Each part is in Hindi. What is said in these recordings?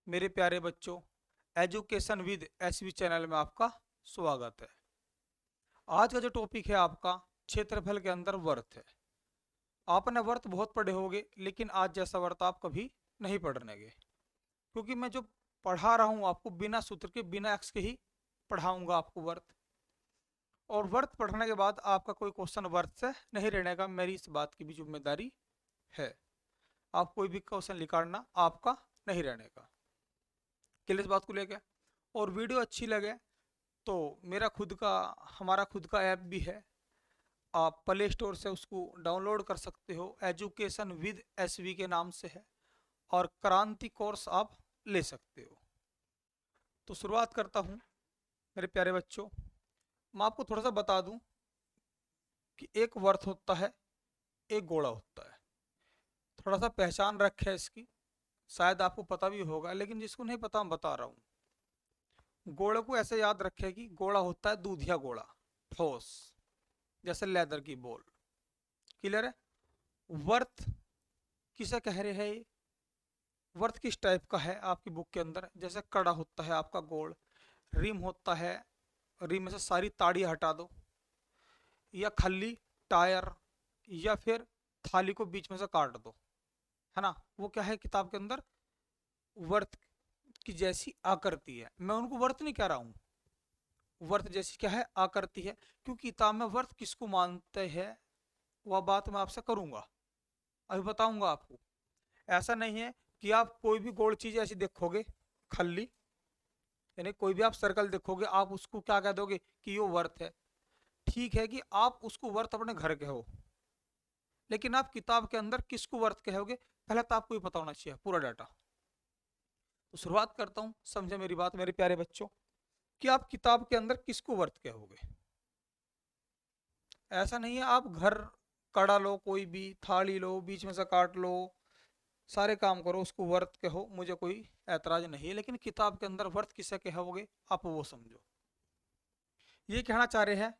मेरे प्यारे बच्चों, एजुकेशन विद एसवी चैनल में आपका स्वागत है। आज का जो टॉपिक है आपका क्षेत्रफल के अंदर वर्थ है। आपने वर्थ बहुत पढ़े होंगे, लेकिन आज जैसा वर्थ आप कभी नहीं पढ़नेगे, क्योंकि मैं जो पढ़ा रहा हूँ आपको बिना सूत्र के, बिना एक्स के ही पढ़ाऊंगा आपको वर्थ। और वर्थ पढ़ने के बाद आपका कोई क्वेश्चन वर्थ से नहीं रहने का, मेरी इस बात की भी जिम्मेदारी है। आप कोई भी क्वेश्चन निकालना आपका नहीं रहने का। क्लियर इस बात को लेकर? और वीडियो अच्छी लगे तो मेरा खुद का, हमारा खुद का ऐप भी है, आप प्ले स्टोर से उसको डाउनलोड कर सकते हो। एजुकेशन विद एसवी के नाम से है, और क्रांति कोर्स आप ले सकते हो। तो शुरुआत करता हूँ मेरे प्यारे बच्चों। मैं आपको थोड़ा सा बता दूं कि एक वर्थ होता है, एक गोला होता है। थोड़ा सा पहचान रखे इसकी, शायद आपको पता भी होगा, लेकिन जिसको नहीं पता मैं बता रहा हूँ। गोले को ऐसे याद रखे कि गोला होता है दूधिया गोला, ठोस, जैसे लेदर की बॉल। क्लियर है? वर्थ किसे कह रहे हैं ये? वर्थ किस टाइप का है आपकी बुक के अंदर? जैसे कड़ा होता है आपका गोल, रिम होता है, रिम में से सारी ताड़ियां हटा दो, या खल्ली, टायर, या फिर थाली को बीच में से काट दो, है ना। वो क्या है किताब के अंदर? वर्थ की जैसी आकृति है। मैं उनको वर्थ नहीं कह रहा हूँ, वर्थ जैसी क्या है? आकृति है। क्योंकि किताब में वर्थ किसको मानते हैं वह बात मैं आपसे करूंगा, अभी बताऊंगा आपको। ऐसा नहीं है कि आप कोई भी गोल चीज ऐसी देखोगे, खल्ली, यानी कोई भी आप सर्कल देखोगे, आप उसको क्या कह दोगे कि ये वर्थ है। ठीक है कि आप उसको वर्थ अपने घर के हो, लेकिन आप किताब के अंदर किसको वर्थ कहोगे, पहले तो आपको ही पता होना चाहिए पूरा डाटा। तो शुरुआत करता हूं, समझे मेरी बात मेरे प्यारे बच्चों, कि आप किताब के अंदर किसको वर्थ कहोगे। ऐसा नहीं है आप घर कड़ा लो, कोई भी थाली लो, बीच में से काट लो, सारे काम करो, उसको वर्थ कहो, मुझे कोई ऐतराज नहीं है। लेकिन किताब के अंदर वर्थ किसे कहोगे आप वो समझो। ये कहना चाह रहे हैं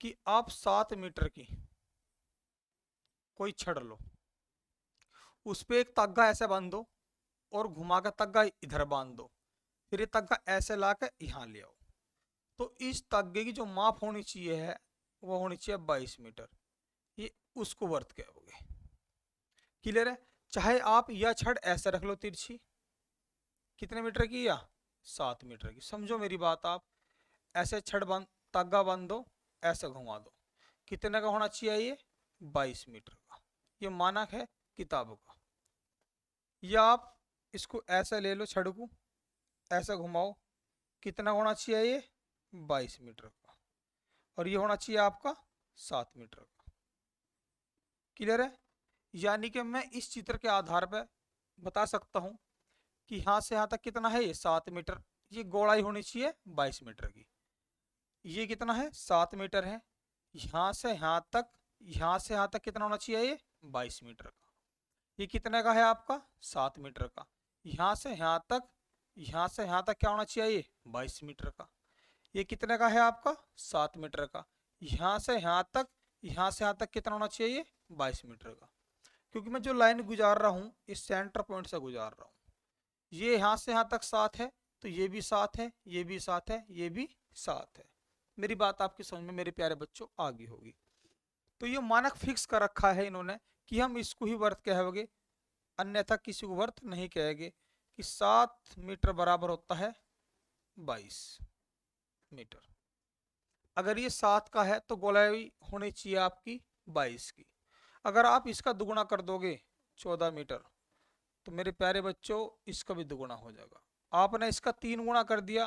कि आप 7 मीटर की कोई छड़ लो, उस पर एक तग्गा ऐसे बांध दो, और घुमा कर तग्गा इधर बांध दो, फिर ये तग्गा ऐसे ला कर यहाँ ले आओ। तो इस तग्गे की जो माप होनी चाहिए है, वो होनी चाहिए 22 मीटर। ये उसको वर्थ कहोगे। क्लियर है? चाहे आप यह छड़ ऐसे रख लो तिरछी, कितने मीटर की? या 7 मीटर की। समझो मेरी बात आप, ऐसे छड़ बांध, तागा बांध दो, ऐसे घुमा दो, कितने का होना चाहिए ये? 22 मीटर का। ये मानक है किताबों का। या आप इसको ऐसे ले लो, छड़ को ऐसे घुमाओ, कितना होना चाहिए ये? 22 मीटर का। और ये होना चाहिए आपका 7 मीटर का। क्लियर है? यानी कि मैं इस चित्र के आधार पर बता सकता हूं कि यहाँ से यहाँ तक कितना है? ये 7 मीटर। ये गोलाई होनी चाहिए 22 मीटर की। ये कितना है? 7 मीटर है। यहाँ से यहाँ तक, यहाँ से यहाँ तक कितना होना चाहिए? ये 22 मीटर का। ये कितने का है आपका? 7 मीटर का। यहाँ से यहाँ तक, यहाँ से यहाँ तक क्या होना चाहिए? ये 22 मीटर का। ये कितने का है आपका? 7 मीटर का। यहाँ से यहाँ तक, यहाँ से यहाँ तक कितना होना चाहिए? ये 22 मीटर का। क्योंकि मैं जो लाइन गुजार रहा हूँ इस सेंटर पॉइंट से गुजार रहा हूँ, ये यहाँ से यहाँ तक 7 है, तो ये भी 7 है, ये भी 7 है, ये भी 7 है। मेरी बात आपकी समझ में मेरे प्यारे बच्चों आ गई होगी। तो ये मानक फिक्स कर रखा है इन्होंने कि हम इसको ही वर्थ कहोगे, अन्यथा किसी को वर्थ नहीं कहेंगे। कि 7 मीटर बराबर होता है 22 मीटर। अगर ये 7 का है तो गोलाई होनी चाहिए आपकी 22 की। अगर आप इसका दुगुना कर दोगे 14 मीटर, तो मेरे प्यारे बच्चों इसका भी दुगुना हो जाएगा। आपने इसका 3 गुना कर दिया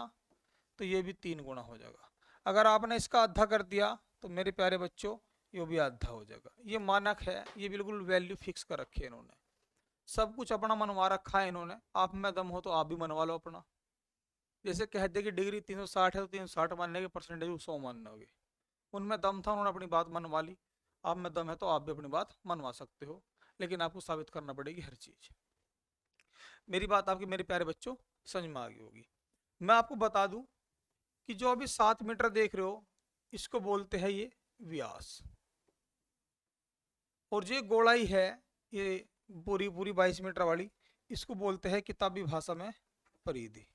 तो ये भी 3 गुना हो जाएगा। अगर आपने इसका आधा कर दिया तो मेरे प्यारे बच्चों ये भी आधा हो जाएगा। ये मानक है, ये बिल्कुल वैल्यू फिक्स कर रखी है इन्होंने। सब कुछ अपना मनवा रखा है इन्होंने। आप में दम हो तो आप भी मनवा लो अपना। जैसे कह दे कि डिग्री 360 है तो 360 मानने के, परसेंटेज 100 मानने होगी। उनमें दम था, उन्होंने अपनी बात मनवा ली। आप में दम है तो आप भी अपनी बात मनवा सकते हो, लेकिन आपको साबित करना पड़ेगी हर चीज। मेरी बात आपके मेरे प्यारे बच्चों समझ में आ गई होगी। मैं आपको बता दूं कि जो अभी 7 मीटर देख रहे हो, इसको बोलते हैं ये व्यास। और जो गोलाई है ये पूरी पूरी 22 मीटर वाली, इसको बोलते हैं किताबी भाषा में परिधि।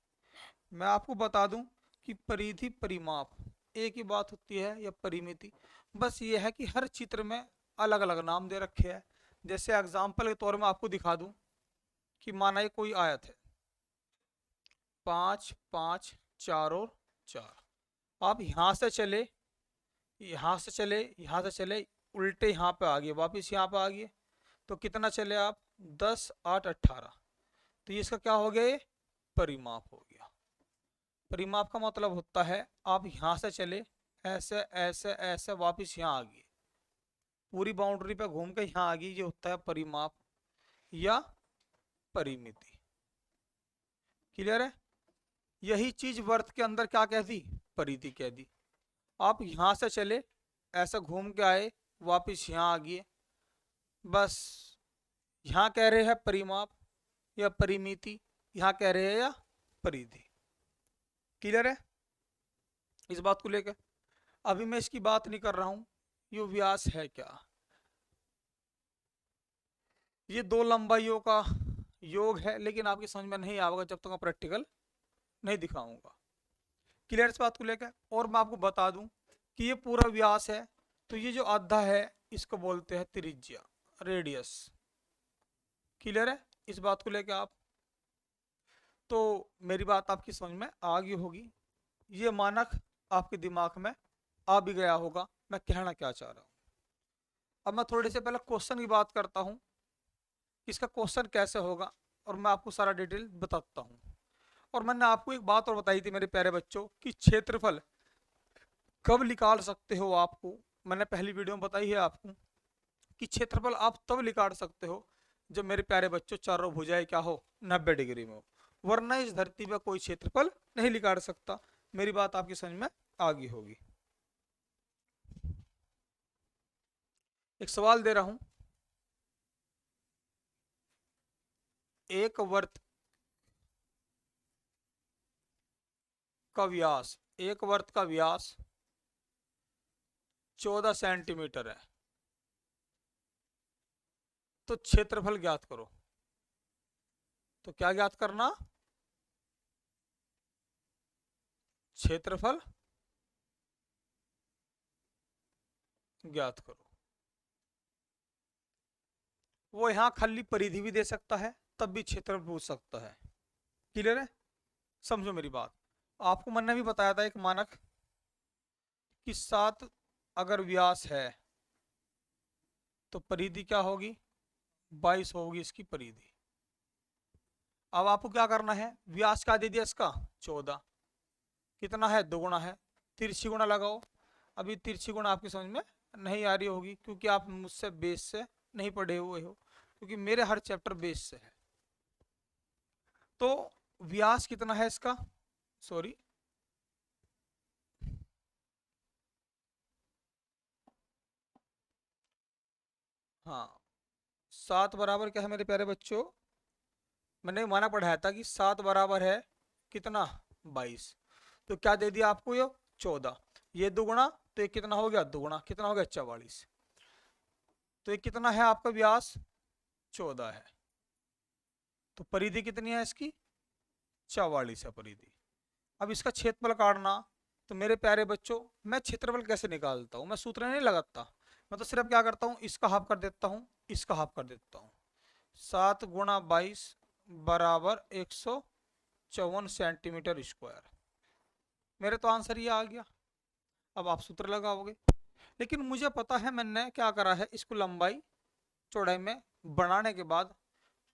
मैं आपको बता दूं कि परिधि परिमाप एक ही बात होती है या परिमिति, बस ये है कि हर चित्र में अलग अलग नाम दे रखे हैं। जैसे एग्जाम्पल के तौर में आपको दिखा दूं कि माना ये कोई आयत है 5 5 4 और 4। आप यहाँ से चले, यहाँ से चले, यहाँ से चले, उल्टे यहाँ पे आ गए, वापिस यहाँ पे आ गए, तो कितना चले आप 10 8 18। तो ये इसका क्या हो गया, ये परिमाप हो गया। परिमाप का मतलब होता है आप यहाँ से चले, ऐसे ऐसे ऐसे, वापिस यहाँ आ गए, पूरी बाउंड्री पे घूम के यहाँ आ गई, ये होता है परिमाप या परिमिति। क्लियर है? यही चीज वर्त के अंदर क्या कह दी, परिधि कह दी। आप यहां से चले, ऐसा घूम के आए, वापिस यहाँ आ गए, बस यहाँ कह रहे हैं परिमाप या परिमिति, यहाँ कह रहे हैं या परिधि। क्लियर है इस बात को लेकर? अभी मैं इसकी बात नहीं कर रहा हूं ये व्यास है क्या, ये दो लंबाइयों का योग है, लेकिन आपकी समझ में नहीं आएगा जब तक मैं प्रैक्टिकल नहीं दिखाऊंगा। क्लियर इस बात को लेकर? और मैं आपको बता दूं कि ये पूरा व्यास है, तो ये जो आधा है इसको बोलते हैं त्रिज्या, रेडियस। क्लियर है इस बात को लेकर आप? तो मेरी बात आपकी समझ में आ गई होगी, ये मानक आपके दिमाग में आ भी गया होगा मैं कहना क्या चाह रहा हूँ। अब मैं थोड़े से पहले क्वेश्चन की बात करता हूँ, इसका क्वेश्चन कैसे होगा, और मैं आपको सारा डिटेल बताता हूँ। और मैंने आपको एक बात और बताई थी मेरे प्यारे बच्चों कि क्षेत्रफल कब निकाल सकते हो आपको, मैंने पहली वीडियो में बताई है आपको कि क्षेत्रफल आप तब निकाल सकते हो जब मेरे प्यारे बच्चों चारों भुजाएं क्या हो, 90 डिग्री में हो, वरना इस धरती पर कोई क्षेत्रफल नहीं निकाल सकता। मेरी बात आपकी समझ में आ गई होगी। एक सवाल दे रहा हूं, एक वर्त का व्यास, एक वर्त का व्यास 14 सेंटीमीटर है, तो क्षेत्रफल ज्ञात करो। तो क्या ज्ञात करना, क्षेत्रफल ज्ञात करो। वो यहां खाली परिधि भी दे सकता है, तब भी क्षेत्रफल पूछ सकता है। क्लियर है? समझो मेरी बात। आपको मैंने भी बताया था एक मानक कि 7 अगर व्यास है तो परिधि क्या होगी, 22 होगी इसकी परिधि। अब आपको क्या करना है, व्यास क्या दे दिया इसका 14, कितना है, दुगुना है, तिरछी गुणा लगाओ। अभी तिरछी गुणा आपकी समझ में नहीं आ रही होगी क्योंकि आप मुझसे बेस से नहीं पढ़े हुए हो, क्योंकि मेरे हर चैप्टर बेस से है। तो व्यास कितना है इसका, सॉरी, हाँ 7 बराबर क्या है मेरे प्यारे बच्चों, मैंने माना पढ़ाया था कि 7 बराबर है कितना, 22। तो क्या दे दिया आपको, ये 14, ये दुगुना, तो ये कितना हो गया, दुगुना कितना हो गया 44। तो ये कितना है आपका व्यास, 14 है। तो परिधि कितनी है इसकी, 44 है परिधि। अब इसका क्षेत्रफल काटना, तो मेरे प्यारे बच्चों मैं क्षेत्रफल कैसे निकालता हूँ, मैं सूत्र नहीं लगाता, मैं तो सिर्फ क्या करता हूँ, इसका हाफ कर देता हूँ, इसका हाफ कर देता हूँ। 7 गुणा 22 बराबर 154 सेंटीमीटर स्क्वायर। मेरे तो आंसर ये आ गया। अब आप सूत्र लगाओगे, लेकिन मुझे पता है मैंने क्या करा है, इसको लंबाई चौड़ाई में बनाने के बाद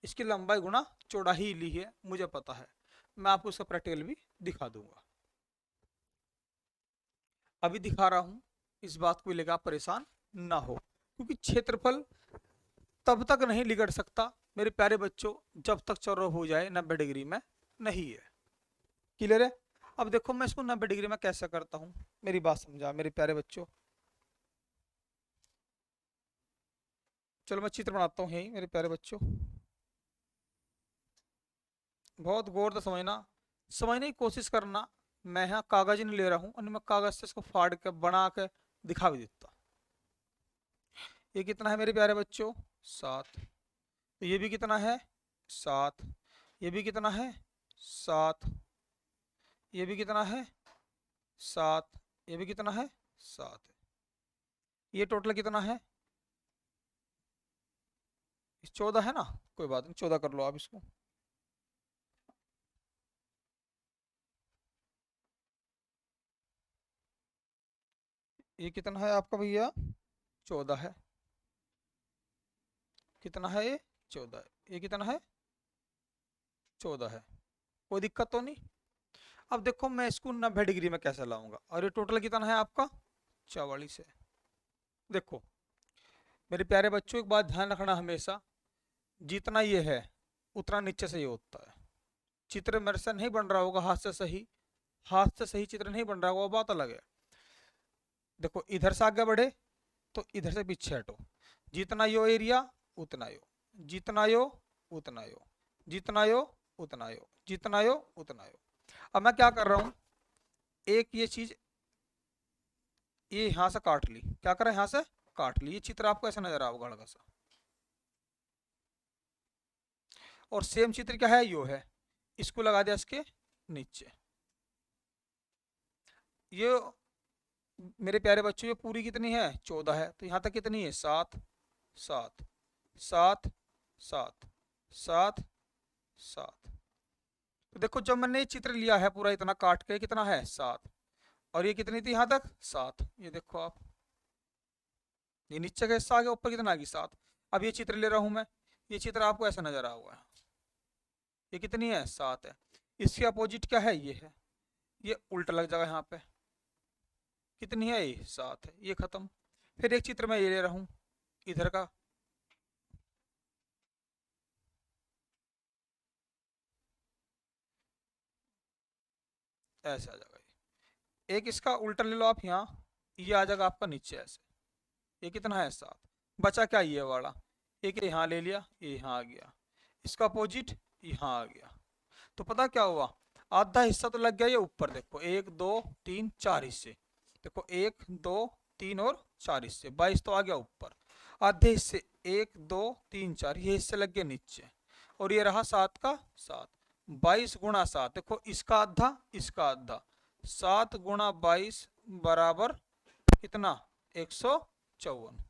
इसकी लंबाई गुना चौड़ाई ली है, मुझे पता है। मैं आपको इसका प्रैक्टिकल भी दिखा दूंगा, अभी दिखा रहा हूं, इस बात को लेकर आप परेशान ना हो, क्योंकि क्षेत्रफल तब तक नहीं लिगड़ सकता मेरे प्यारे बच्चों जब तक चौरह हो जाए 90 डिग्री में नहीं है। क्लियर है? अब देखो मैं इसको 90 डिग्री में कैसे करता हूं, मेरी बात समझा मेरे प्यारे बच्चों। चलो मैं चित्र बनाता हूँ यही मेरे प्यारे बच्चों, बहुत गौर से समझना, समझने की कोशिश करना। मैं यहाँ कागज नहीं ले रहा हूँ और मैं कागज से इसको फाड़ के बना के दिखा भी देता। ये कितना है मेरे प्यारे बच्चों, 7। तो ये भी कितना है, 7। ये भी कितना है 7, ये भी कितना है 7, ये भी कितना है 7, ये टोटल कितना है 14 है ना, कोई बात नहीं 14 कर लो आप इसको। ये कितना है आपका भैया 14 है, कितना है ये 14 है, ये कितना है 14 है, कोई दिक्कत तो नहीं। अब देखो मैं इसको 90 डिग्री में कैसे लाऊंगा, और ये टोटल कितना है आपका 44 है। देखो मेरे प्यारे बच्चों एक बात ध्यान रखना हमेशा, जितना ये है उतना नीचे से ये होता है। चित्र मेरे से नहीं बन रहा होगा हाथ से सही, हाथ से सही चित्र नहीं बन रहा होगा, वो बात अलग है। देखो इधर से आगे बढ़े तो इधर से पीछे हटो, जितना यो एरिया उतना यो, जितना यो उतना यो, जितना यो उतना यो, जितना यो उतना यो। अब मैं क्या कर रहा हूं, एक ये चीज ये यहां से काट ली, क्या करा यहां से काट ली, ये चित्र आपको ऐसा नजर आओगा हल्का सा। और सेम चित्र क्या है यो है, इसको लगा दिया इसके नीचे। ये मेरे प्यारे बच्चों ये पूरी कितनी है 14 है, तो यहां तक कितनी है 7 7 7 7 7 7। तो देखो जब मैंने ये चित्र लिया है पूरा इतना काट के, कितना है 7, और ये कितनी थी यहां तक 7, ये देखो आप, ये नीचे का हिस्सा आ गया, ऊपर कितना आ गई 7। अब ये चित्र ले रहा हूं मैं, ये चित्र आपको ऐसा नजर आ हुआ है, ये कितनी है 7 है, इसके अपोजिट क्या है ये है, ये उल्टा लग जाएगा यहाँ पे, कितनी है ये 7 है, ये खत्म। फिर एक चित्र मैं ये ले रहा हूं इधर का, ऐसे आ जाएगा ये। एक इसका उल्टा ले लो आप यहाँ, ये आ जाएगा आपका नीचे ऐसे, ये कितना है 7, बचा क्या ये वाला, एक यहाँ ले लिया, ये यहाँ आ गया, इसका अपोजिट यहाँ आ गया। तो पता क्या हुआ, आधा हिस्सा तो लग गया ये ऊपर, देखो 1 2 3 4 हिस्से, देखो 1 2 3 और 4 हिस्से, 22 तो आ गया ऊपर। आधे हिस्से 1 2 3 4 ये हिस्से लग गए नीचे, और ये रहा 7 का 7, 22 गुणा 7, देखो इसका आधा इसका आधा, 7 गुणा 22 बराबर कितना 154,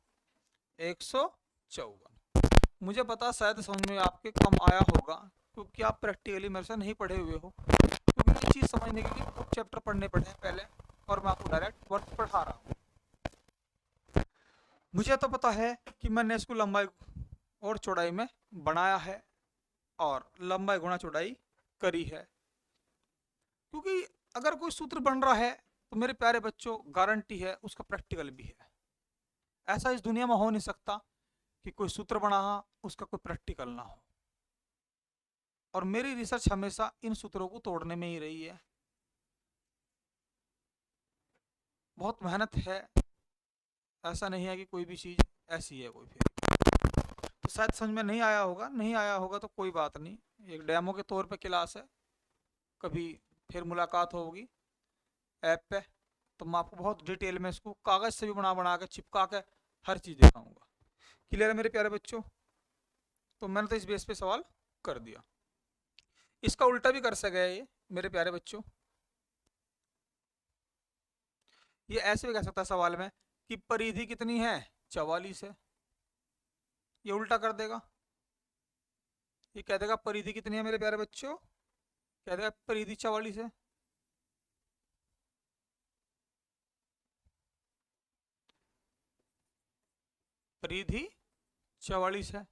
154। मुझे पता शायद समझ में आपके कम आया होगा, क्योंकि आप प्रैक्टिकली मेरे से नहीं पढ़े हुए हो, क्योंकि ये चीज़ समझने के लिए कुछ चैप्टर पढ़ने पड़े हैं पहले, और मैं आपको डायरेक्ट वर्क पढ़ा रहा हूँ। मुझे तो पता है कि मैंने इसको लंबाई और चौड़ाई में बनाया है, और लंबाई गुणा चौड़ाई करी है, क्योंकि अगर कोई सूत्र बन रहा है तो मेरे प्यारे बच्चों गारंटी है उसका प्रैक्टिकल भी है। ऐसा इस दुनिया में हो नहीं सकता कि कोई सूत्र बना उसका कोई प्रैक्टिकल ना हो, और मेरी रिसर्च हमेशा इन सूत्रों को तोड़ने में ही रही है। बहुत मेहनत है, ऐसा नहीं है कि कोई भी चीज़ ऐसी है कोई फिर। तो शायद समझ में नहीं आया होगा, नहीं आया होगा तो कोई बात नहीं, एक डेमो के तौर पे क्लास है, कभी फिर मुलाकात होगी ऐप पे, तो मैं आपको बहुत डिटेल में इसको कागज़ से भी बना बना के चिपका के हर चीज़ दिखाऊंगा। क्लियर है मेरे प्यारे बच्चों? तो मैंने तो इस बेस पे सवाल कर दिया, इसका उल्टा भी कर सके ये मेरे प्यारे बच्चों, ये ऐसे भी कह सकता है सवाल में कि परिधि कितनी है 44 है, ये उल्टा कर देगा, ये कह देगा परिधि कितनी है मेरे प्यारे बच्चों, कह देगा परिधि 44 है। परिधि 44 है,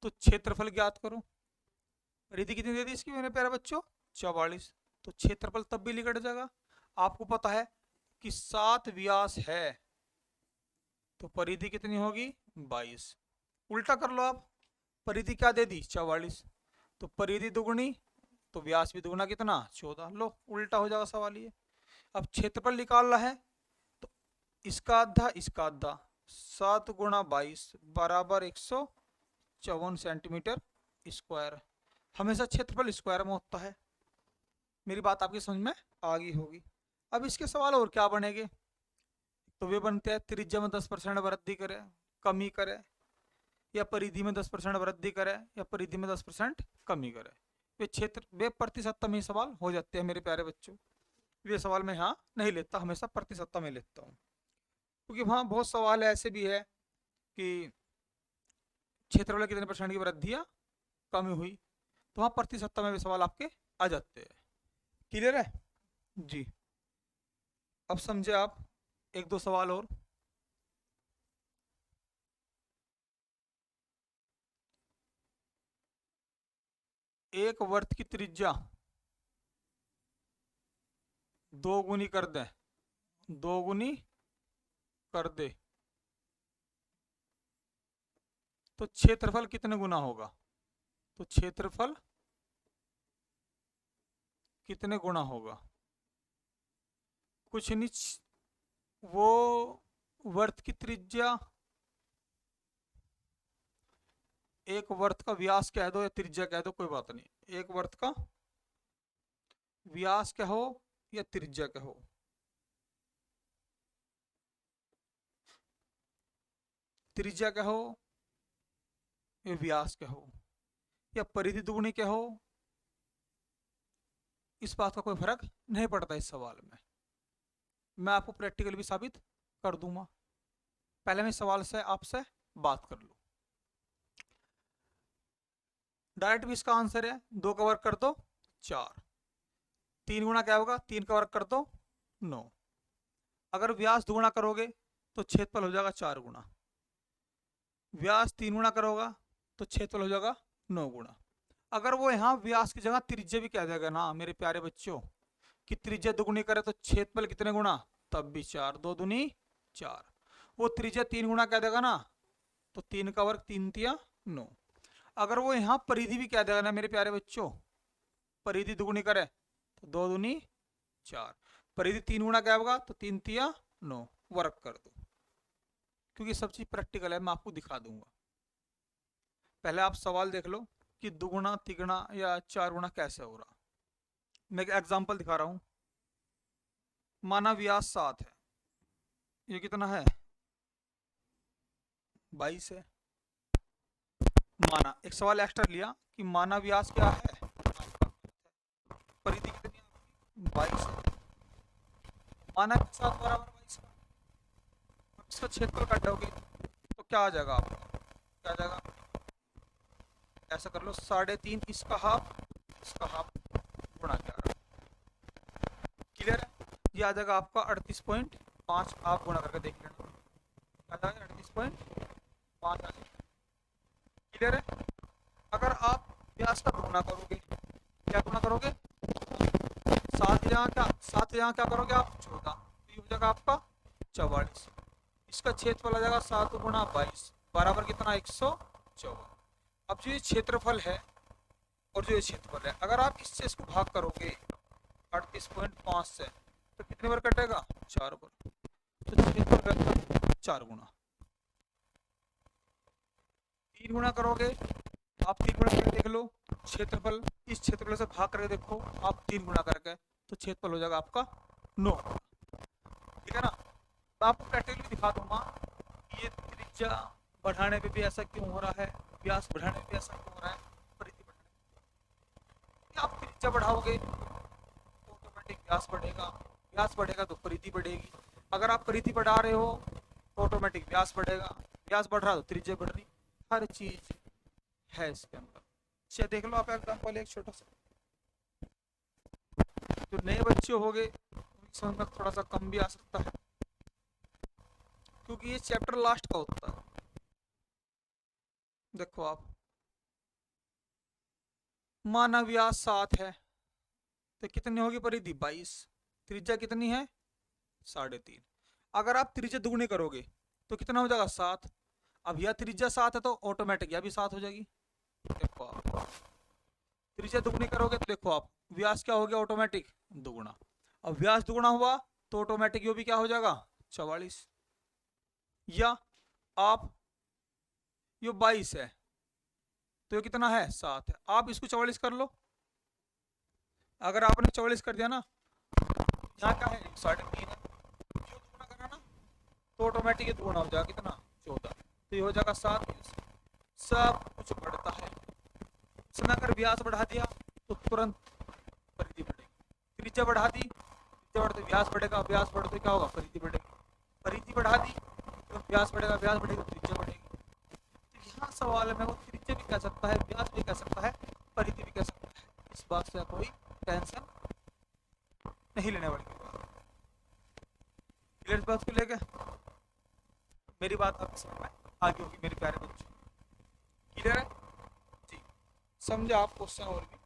तो क्षेत्रफल ज्ञात करो। परिधि कितनी दे दी इसकी मेरे प्यारे बच्चों 44, तो क्षेत्रफल तब भी निकट जाएगा। आपको पता है कि 7 व्यास है, तो परिधि कितनी होगी 22। उल्टा कर लो आप, परिधि क्या दे दी 44, तो परिधि दुगुनी तो व्यास भी दुगुना कितना 14, लो उल्टा हो जाएगा सवाल ये। अब क्षेत्रफल निकालना है, तो इसका आधा इसका आधा, 7 गुणा 22 बराबर 154 सेंटीमीटर स्क्वायर। हमेशा क्षेत्रफल स्क्वायर में होता है, मेरी बात आपकी समझ में आ गई होगी। अब इसके सवाल और क्या बनेंगे, तो वे बनते हैं त्रिज्या में 10% वृद्धि करे, कमी करे, या परिधि में 10% वृद्धि करे या परिधि में 10% कमी करे। वे क्षेत्र वे प्रतिशत में सवाल हो जाते हैं मेरे प्यारे बच्चों। ये सवाल मैं यहाँ नहीं लेता, हमेशा प्रतिशत में लेता हूँ, क्योंकि वहाँ बहुत सवाल ऐसे भी है कि क्षेत्रफल में कितने % की वृद्धि या कमी हुई, तो वहाँ प्रतिशत में भी सवाल आपके आ जाते हैं। क्लियर है जी? अब समझे आप, एक दो सवाल और। एक वर्त की त्रिज्या 2 गुनी कर दे, 2 गुनी कर दे, तो क्षेत्रफल कितने गुना होगा? तो क्षेत्रफल कितने गुना होगा? कुछ नहीं, वो वर्त की त्रिज्या, एक वर्त का व्यास कह दो या त्रिज्या कह दो, कोई बात नहीं। एक वर्त का व्यास कहो या त्रिज्या कहो, त्रिज्या कहो या व्यास कहो या परिधि दुगुनी कहो, इस बात का कोई फर्क नहीं पड़ता इस सवाल में। मैं आपको प्रैक्टिकल भी साबित कर दूंगा। पहले मैं सवाल से आपसे बात कर लूं। डायरेक्ट भी इसका आंसर है, 2 का वर्ग कर दो 4, 3 गुना क्या होगा? 3 का वर्ग कर दो 9। अगर व्यास दुगुना करोगे तो क्षेत्रफल हो जाएगा 4 गुना, व्यास 3 गुना करोगा तो क्षेत्रफल हो जाएगा 9 गुना। अगर वो यहाँ व्यास की जगह त्रिज्या भी कह देगा ना मेरे प्यारे बच्चों, कि त्रिज्या दुगुनी करे तो क्षेत्रफल कितने गुना, तब भी 4, 2 दूनी 4। वो त्रिज्या 3 गुना कह देगा ना, तो 3 का वर्ग 3 तिया 9। अगर वो यहाँ परिधि भी कह देगा ना मेरे प्यारे बच्चों, परिधि दुगुनी करे तो 2 दूनी 4, परिधि 3 गुना क्या होगा, तो 3 तिया 9, वर्ग कर दो। क्योंकि सब चीज प्रैक्टिकल है, मैं आपको दिखा दूंगा। पहले आप सवाल देख लो कि दुगुना, तिगुना या 4 गुना कैसे हो रहा। मैं एक एग्जांपल दिखा रहा हूं। माना व्यास 7 है, ये कितना है? 22 है। माना एक सवाल एक्स्ट्रा लिया कि माना व्यास क्या है, परिधि कितनी है? 22 है। माना के साथ बराबर 22 का, इसका क्षेत्रफल काटोगे तो क्या आ जाएगा आपका? क्या आ जाएगा? ऐसा कर लो, 3.5 इसका हाफ, इसका हाफ गुणा 11। क्लियर है? ये आ जाएगा आपका 38.5। आप गुणा करके देख लेना, आ जाएगा 38.5 आ जाएगा। क्लियर है? अगर आप व्यास का गुणा करोगे, क्या गुणा करोगे? 7 यहाँ क्या, 7 यहाँ क्या करोगे आप? 14, तो ये हो जाएगा आपका 44। इसका क्षेत्रफल आ जाएगा 7 गुणा 22 बराबर कितना? 114। अब जो ये क्षेत्रफल है और जो ये क्षेत्रफल है, अगर आप इससे इसको भाग करोगे 38.5 से, तो कितने बार कटेगा? 4 बार। तो क्षेत्रफल 4 गुना। 3 गुना करोगे, आप 3 गुना करके देख लो, क्षेत्रफल इस क्षेत्रफल से भाग करके देखो आप 3 गुना करके, तो क्षेत्रफल हो जाएगा आपका 9। ठीक है ना? तो आपको प्रैक्टिकली भी दिखा दूंगा ये त्रिज्या बढ़ाने पे भी ऐसा क्यों हो रहा है, व्यास बढ़ाने पे ऐसा क्यों हो रहा है, परिधि बढ़ाने। आप त्रिज्या बढ़ाओगे तो ऑटोमेटिक व्यास बढ़ेगा, व्यास बढ़ेगा तो परिधि बढ़ेगी। अगर आप परिधि बढ़ा रहे हो तो ऑटोमेटिक व्यास बढ़ेगा, व्यास बढ़ रहा तो त्रिज्या बढ़ रही। हर चीज है इसके अंदर। अच्छा देख लो आप एग्जांपल एक छोटा सा, जो नए बच्चे होंगे समझ में थोड़ा सा कम भी आ सकता है, क्योंकि ये चैप्टर लास्ट का होता है। देखो आप, माना व्यास 7 है तो कितनी होगी परिधि? 22। त्रिज्या कितनी है? 3.5। अगर आप त्रिज्या दुगुनी करोगे तो कितना हो जाएगा? 7। अब यह त्रिज्या 7 है तो ऑटोमेटिक यह भी 7 हो जाएगी। देखो आप, त्रिज्या दुगुनी करोगे तो देखो आप व्यास क्या हो गया? ऑटोमेटिक दुगुना। अब व्यास दुगुना हुआ तो ऑटोमेटिक ये भी क्या हो जाएगा? 44। या आप ये 22 है तो ये कितना है? 7 है। आप इसको 44 कर लो। अगर आपने 44 कर दिया ना, यहाँ क्या है? 3.5 है, जो दुगुना करा ना तो ऑटोमेटिक ये दुगुना हो जाएगा कितना? 14। तो ये हो जाएगा 7। सब कुछ बढ़ता है। उसने अगर व्यास बढ़ा दिया तो तुरंत परिधि बढ़ेगी, त्रिज्या बढ़ा दी, त्रिज्या बढ़ते व्यास बढ़ेगा, व्यास बढ़ते क्या होगा, परिधि बढ़ेगी, परिधि बढ़ा दी तो व्यास बढ़ेगा, व्यास बढ़ेगा, त्रिज्या बढ़ेगी। तो यहाँ सवाल में वो त्रिज्या भी कह सकता है, व्यास भी कह सकता है, परिधि भी कह सकता है। इस बात से कोई टेंशन नहीं लेने वाली बात। क्लियर इस बात को लेकर? मेरी बात आपकी समझ में आगे होगी मेरे प्यारे बच्चों। क्लियर है जी? समझे आप क्वेश्चन? और भी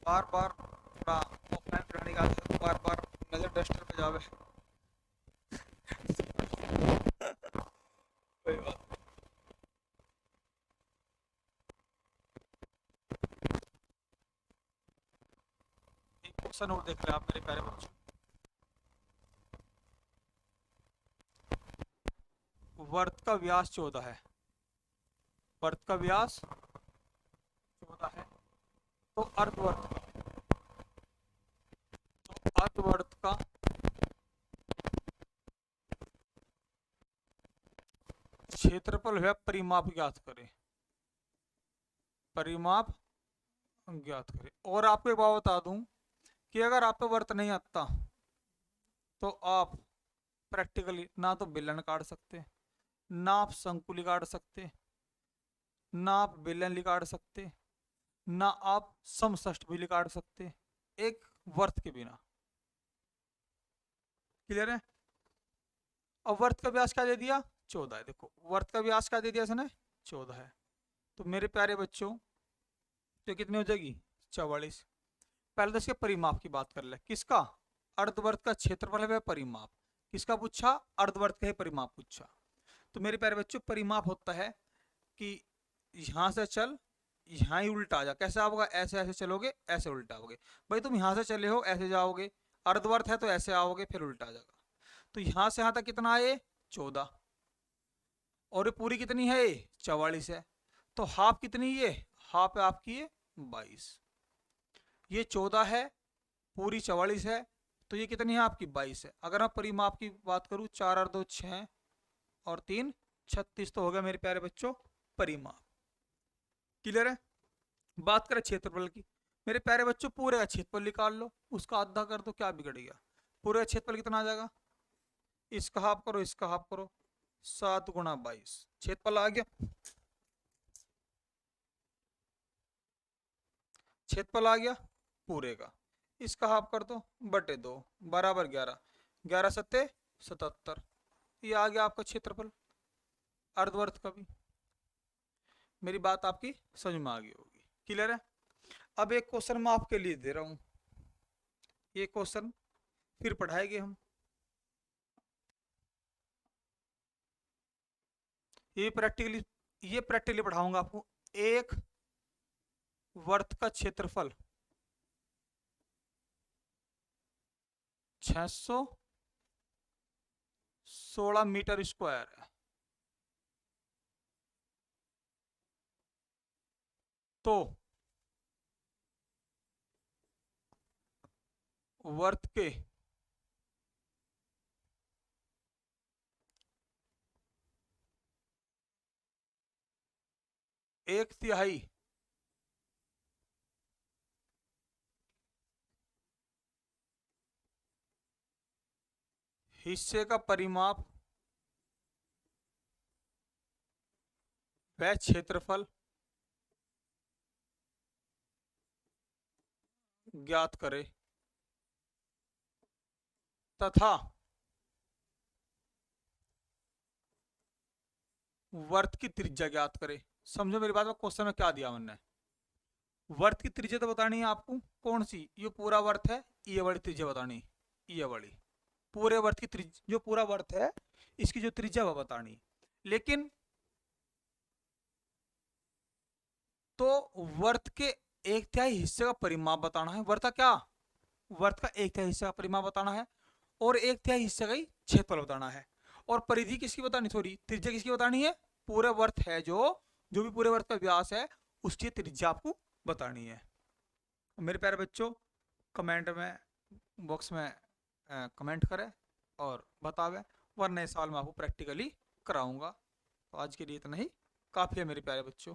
बार बार थोड़ा ऑफलाइन पढ़ाने का आदत है, तो बार बार नजर डस्टर पे जावे। कोई बात नहीं। एक क्वेश्चन और देख रहे हैं आप मेरे प्यारे बच्चों। वर्त का व्यास 14 है, वर्त का व्यास 14 है, तो अर्धवर्त का, तो अर्धवर्त का क्षेत्रफल है परिमाप ज्ञात करें, परिमाप ज्ञात करें। और आपको एक बात बता दूं कि अगर आप पे वर्त नहीं आता तो आप प्रैक्टिकली ना तो बेलन काट सकते, ना आप शंकुली काट सकते, ना आप बेलन काट सकते, ना आप समषष्टभुज काट सकते एक वर्त के बिना। क्लियर है? अब वर्त का व्यास क्या दे दिया? 14 है। देखो वर्त का व्यास क्या दे दिया इसने? 14 है। तो मेरे प्यारे बच्चों तो कितनी हो जाएगी? 44। पहले तो इसके परिमाप की बात कर ले। किसका? अर्धवर्त का क्षेत्रफल है वह परिमाप। किसका पूछा? अर्धवर्त का ही परिमाप पूछा। तो मेरे प्यारे बच्चों परिमाप होता है कि यहां से चल, यहाँ ही उल्टा आ जा। कैसे आओगे? ऐसे ऐसे चलोगे, ऐसे उल्टा आओगे। भाई तुम यहां से चले हो, ऐसे जाओगे, अर्धवर्त है तो ऐसे आओगे, फिर उल्टा आ जाएगा। तो यहां से यहां तक कितना है? 14। और ये पूरी कितनी है? 44 है। तो हाफ कितनी है? हाफ है आपकी ये 22। ये 14 है, पूरी 44 है, तो ये कितनी है आपकी? 22 है। अगर मैं परिमाप की बात करूं, 4 और 2 6 और 3 36, तो हो गया मेरे प्यारे बच्चों परिमाप। क्लियर है? बात करें क्षेत्रफल की, मेरे प्यारे बच्चों पूरे का क्षेत्रफल निकाल लो, उसका आधा कर दो, क्या बिगड़ गया? पूरे का क्षेत्रफल कितना आ जाएगा? इसका हाफ करो, इसका हाफ करो, 7 गुणा 22 क्षेत्रफल आ गया। क्षेत्रफल आ गया पूरे का। इसका हाफ कर दो, बटे 2 बराबर 11, 11 सत्ते 77। ये आ गया आपका क्षेत्रफल अर्धवर्त का भी। मेरी बात आपकी समझ में आ गई होगी। क्लियर है? अब एक क्वेश्चन मैं आपके लिए दे रहा हूं, ये क्वेश्चन फिर पढ़ाएंगे हम। ये प्रैक्टिकली पढ़ाऊंगा आपको। एक वर्त का क्षेत्रफल 616 मीटर स्क्वायर है। तो वर्त के एक तिहाई हिस्से का परिमाप व क्षेत्रफल ज्ञात करे तथा वर्त की त्रिज्या ज्ञात करे। समझो मेरी बात में, क्वेश्चन में क्या दिया मैंने? वर्त की त्रिज्या तो बतानी है आपको। कौन सी? ये पूरा वर्त है, ये वाली त्रिज्या बतानी, ये वाली पूरे वर्त की त्रिज्या, जो पूरा वर्त है इसकी जो त्रिज्या वो बतानी। लेकिन तो वर्त के एक तिहाई हिस्से का परिमाप बताना है। वर्त का क्या? वर्त का एक तिहाई हिस्से का परिमाप बताना है, और एक तिहाई हिस्से का ही क्षेत्रफल बताना है। और परिधि किसकी बतानी, सॉरी त्रिज्या किसकी बतानी है? पूरे वर्त है जो जो भी पूरे वर्त का व्यास है उसकी त्रिज्या आपको बतानी है। मेरे प्यारे बच्चों कमेंट में बॉक्स में कमेंट करें और बतावें, वरना इस साल मैं आपको प्रैक्टिकली कराऊंगा। तो आज के लिए इतना ही। काफी है मेरे प्यारे बच्चों।